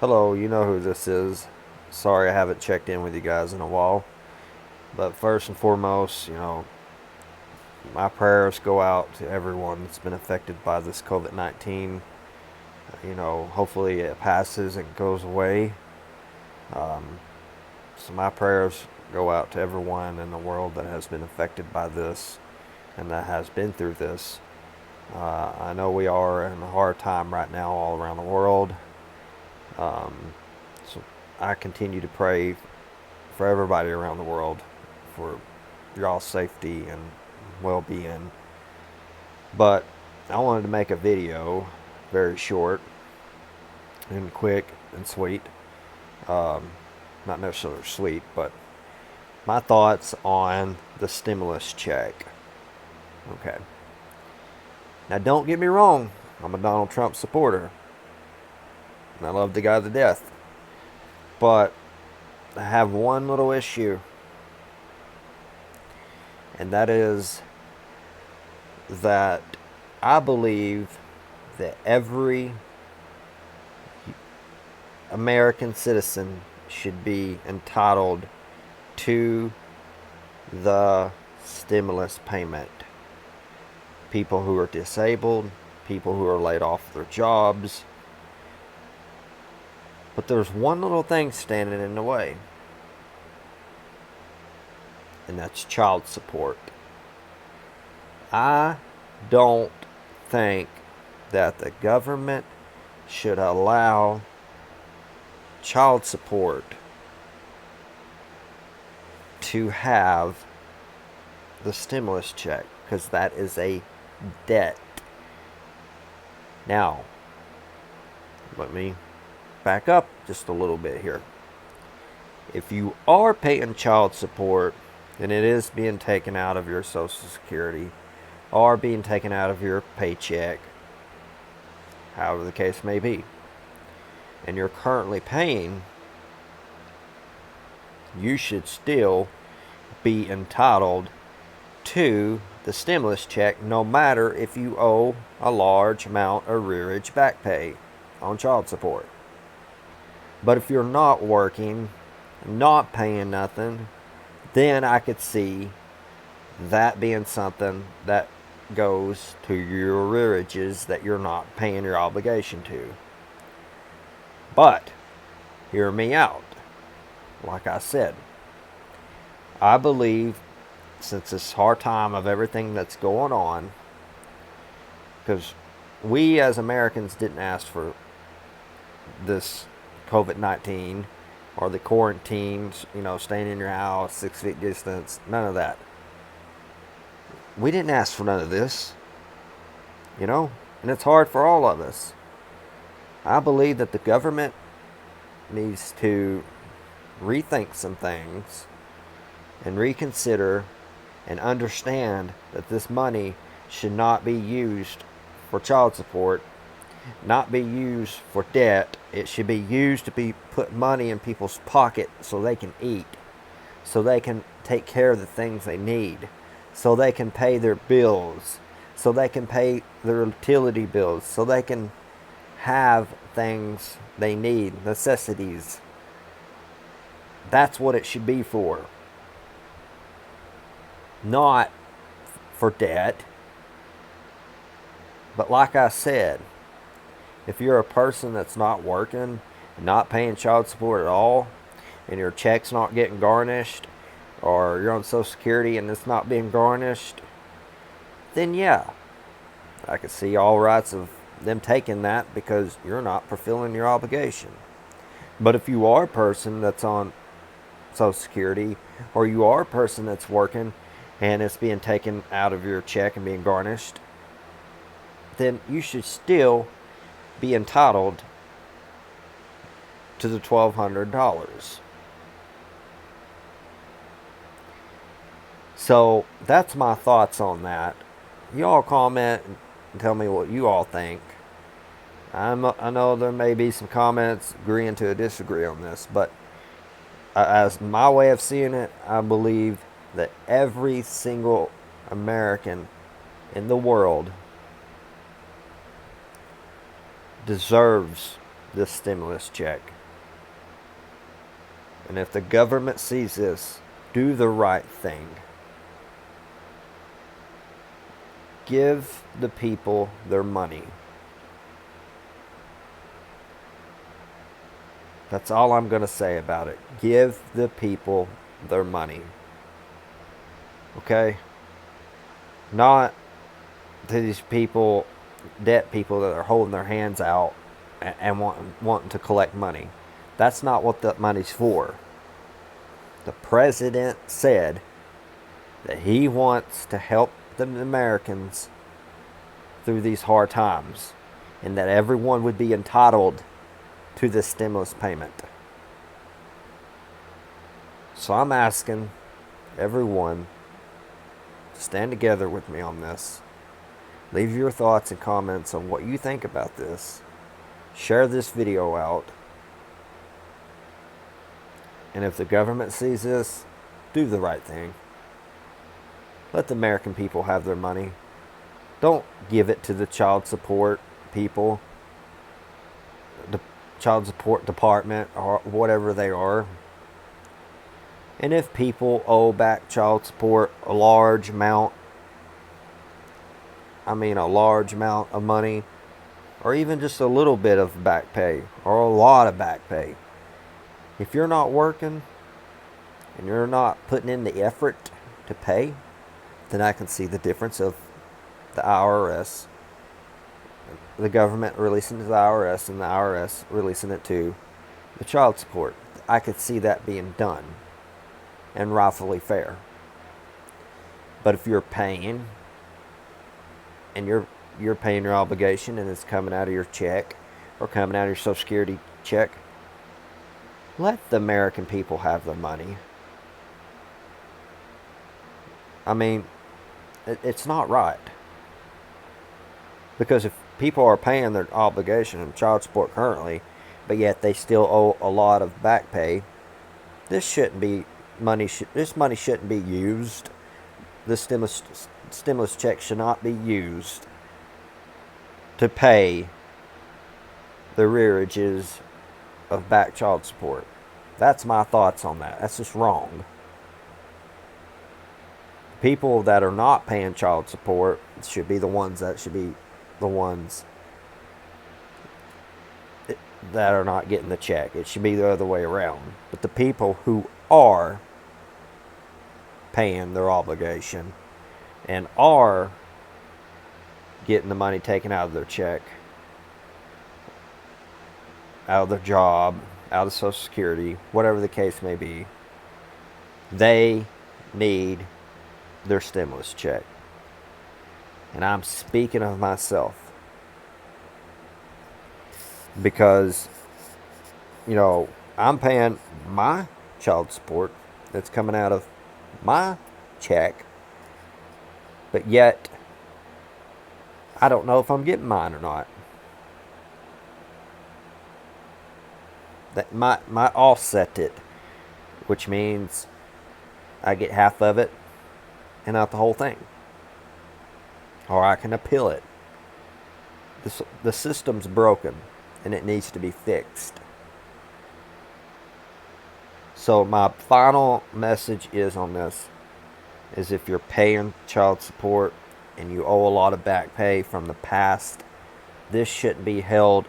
Hello, you know who this is. Sorry I haven't checked in with you guys in a while. But first and foremost, my prayers go out to everyone that's been affected by this COVID 19. Hopefully it passes and goes away. Um, so my prayers go out to everyone in the world that has been affected by this and that has been through this. I know we are in a hard time right now all around the world. So I continue to pray for everybody around the world for y'all's safety and well-being. But I wanted to make a video, very short and quick and sweet. Um, Not necessarily sweet, but my thoughts on the stimulus check. Okay. Now, don't get me wrong. I'm a Donald Trump supporter. And I love the guy to death. But I have one little issue. And that is that I believe that every American citizen should be entitled to the stimulus payment. People who are disabled, people who are laid off their jobs. But there's one little thing standing in the way, and that's child support. I don't think that the government should allow child support to have the stimulus check because that is a debt. Now, let me back up just a little bit here. If you are paying child support and it is being taken out of your Social Security or being taken out of your paycheck, however the case may be, and you're currently paying, you should still be entitled to the stimulus check no matter if you owe a large amount of arrearage back pay on child support. But if you're not working, not paying nothing, then I could see that being something that goes to your arrearages that you're not paying your obligation to. But hear me out. Like I said, I believe since this hard time of everything that's going on, because we as Americans didn't ask for this COVID 19 or the quarantines, staying in your house, 6 feet distance, none of that. We didn't ask for none of this, and it's hard for all of us. I believe that the government needs to rethink some things and reconsider and understand that this money should not be used for child support, not be used for debt. It should be used to be put money in people's pocket so they can eat, so they can take care of the things they need, so they can pay their bills, so they can pay their utility bills, so they can have things they need, necessities. That's what it should be for. Not for debt. But like I said, if you're a person that's not working, not paying child support at all, and your check's not getting garnished, or you're on Social Security and it's not being garnished, then yeah, I could see all rights of them taking that because you're not fulfilling your obligation. But if you are a person that's on Social Security, or you are a person that's working and it's being taken out of your check and being garnished, then you should still be entitled to the $1,200. So that's my thoughts on that. Y'all comment and tell me what you all think. I know there may be some comments agreeing to disagree on this, but as my way of seeing it, I believe that every single American in the world deserves this stimulus check. And if the government sees this, do the right thing. Give the people their money. That's all I'm going to say about it. Give the people their money. Okay? Not to these people, debt people that are holding their hands out and wanting to collect money. That's not what that money's for. The president said that he wants to help the Americans through these hard times, and that everyone would be entitled to this stimulus payment. So I'm asking everyone to stand together with me on this. Leave your thoughts and comments on what you think about this. Share this video out. And if the government sees this, do the right thing. Let the American people have their money. Don't give it to the child support people, the child support department, or whatever they are. And if people owe back child support a large amount of money, or even just a little bit of back pay, or a lot of back pay, if you're not working and you're not putting in the effort to pay, then I can see the difference of the IRS, the government releasing to the IRS, and the IRS releasing it to the child support. I could see that being done and rightfully fair. But if you're paying, and you're paying your obligation, and it's coming out of your check or coming out of your Social Security check, let the American people have their money. I mean, it's not right. Because if people are paying their obligation and child support currently, but yet they still owe a lot of back pay, this money shouldn't be used. This stimulus check should not be used to pay the rearages of back child support. That's my thoughts on that. That's just wrong. People that are not paying child support should be the ones that are not getting the check. It should be the other way around. But the people who are paying their obligation and are getting the money taken out of their check, out of their job, out of Social Security, whatever the case may be, they need their stimulus check. And I'm speaking of myself. Because, I'm paying my child support that's coming out of my check, but yet I don't know if I'm getting mine or not. That might offset it, which means I get half of it and not the whole thing. Or I can appeal it. The system's broken and it needs to be fixed. So my final message on this is, if you're paying child support and you owe a lot of back pay from the past, this shouldn't be held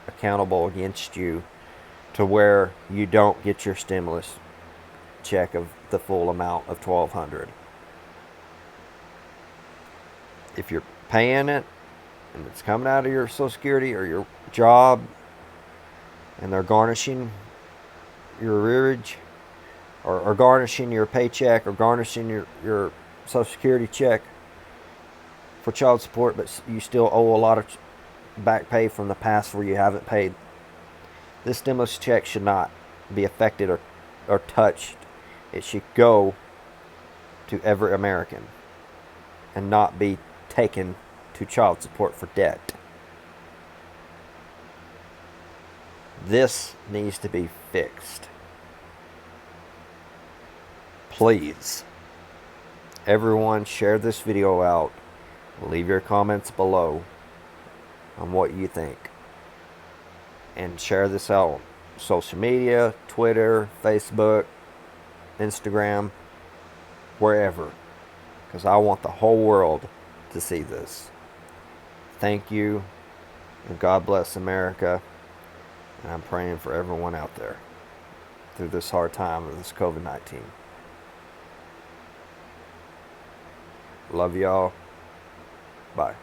accountable against you to where you don't get your stimulus check of the full amount of $1,200. If you're paying it and it's coming out of your Social Security or your job, and they're garnishing your arrearage, or garnishing your paycheck, or garnishing your Social Security check for child support, but you still owe a lot of back pay from the past where you haven't paid, this stimulus check should not be affected or touched. It should go to every American and not be taken to child support for debt. This needs to be fixed. Please, everyone, share this video out. Leave your comments below on what you think. and share this out on social media, Twitter, Facebook, Instagram, wherever, because I want the whole world to see this. Thank you, and God bless America. And I'm praying for everyone out there through this hard time of this COVID-19. Love y'all. Bye.